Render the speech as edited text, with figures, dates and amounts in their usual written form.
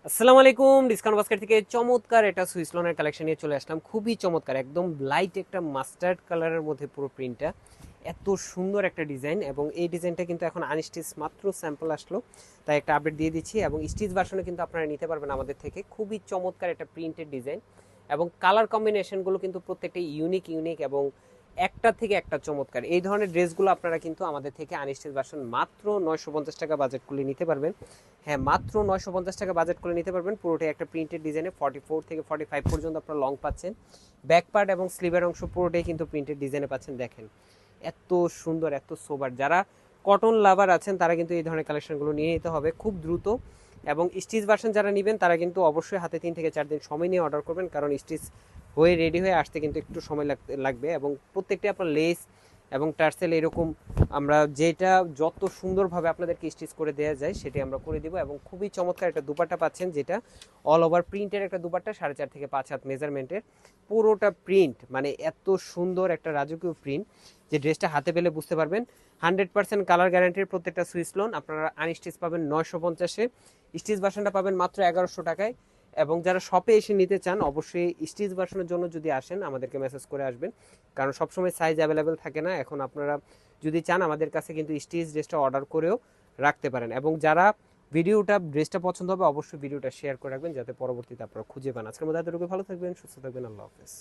আসসালামু আলাইকুম। Discount basket থেকে চমৎকার একটা সুইস লোনের কালেকশন নিয়ে চলে আসলাম। খুবই চমৎকার, একদম লাইট একটা মাস্টার্ড কালারের মধ্যে পুরো প্রিন্টটা। এত সুন্দর একটা ডিজাইন, এবং এই ডিজাইনটা কিন্তু এখন আনস্টিচ মাত্র স্যাম্পল আসলো, তাই একটা আপডেট দিয়ে দিচ্ছি। এবং স্টিচ ভার্সনে কিন্তু আপনারা নিতে পারবেন আমাদের থেকে। খুবই চমৎকার একটা প্রিন্টেড ডিজাইন, এবং কালার কম্বিনেশনগুলো কিন্তু প্রত্যেকটা ইউনিক ইউনিক এবং একটা থেকে একটা চমৎকার। এই ধরনের ড্রেসগুলো আপনারা কিন্তু আমাদের থেকে আনস্টিচ ভার্সন মাত্র 950 টাকা বাজেট করলে নিতে পারবেন। হ্যাঁ, মাত্র 950 টাকা বাজেট করে নিতে পারবেন। পুরোটাই একটা প্রিন্টেড ডিজাইনে 44 থেকে 45 পর্যন্ত আপনারা লং পাচ্ছেন। ব্যাক পার্ট এবং স্লিভের অংশ পুরোটাই কিন্তু প্রিন্টেড ডিজাইনে পাচ্ছেন। দেখেন এত সুন্দর, এত সোবার। যারা কটন লাভার আছেন তারা কিন্তু এই ধরনের কালেকশনগুলো নিয়ে নিতে হবে খুব দ্রুত। এবং স্টিচ ভার্সন যারা নেবেন তারা কিন্তু অবশ্যই হাতে 3 থেকে 4 দিন সময় নিয়ে অর্ডার করবেন, কারণ স্টিচ হয়ে রেডি হয়ে আসতে কিন্তু একটু সময় লাগবে। এবং প্রত্যেকটি আপনার লেস এবং টার্সেল এরকম আমরা যেটা যত সুন্দরভাবে আপনাদেরকে স্টিচ করে দেওয়া যায় সেটি আমরা করে দিব। এবং খুবই চমৎকার একটা দুপাট্টা পাচ্ছেন, যেটা অল ওভার প্রিন্টের একটা দুপাট্টা, 4.5 থেকে 5 হাত মেজারমেন্টের। পুরোটা প্রিন্ট, মানে এত সুন্দর একটা রাজকীয় প্রিন্ট যে ড্রেসটা হাতে পেলে বুঝতে পারবেন। 100% কালার গ্যারান্টির প্রত্যেকটা সুইস লোন আপনারা আনস্টিচ পাবেন 950-এ, স্টিচ ভার্সনটা পাবেন মাত্র 1100 টাকায়। এবং যারা শপে এসে নিতে চান অবশ্যই স্টিচ ভার্সনের জন্য যদি আসেন আমাদেরকে মেসেজ করে আসবেন, কারণ সবসময় সাইজ অ্যাভেলেবেল থাকে না। এখন আপনারা যদি চান আমাদের কাছে কিন্তু স্টিচ ড্রেসটা অর্ডার করেও রাখতে পারেন। এবং যারা ড্রেসটা পছন্দ হবে অবশ্যই ভিডিওটা শেয়ার করে রাখবেন, যাতে পরবর্তীতে আপনারা খুঁজে পান। আজকের মধ্যে এতটুকু, ভালো থাকবেন, সুস্থ থাকবেন, আল্লাহ হাফেজ।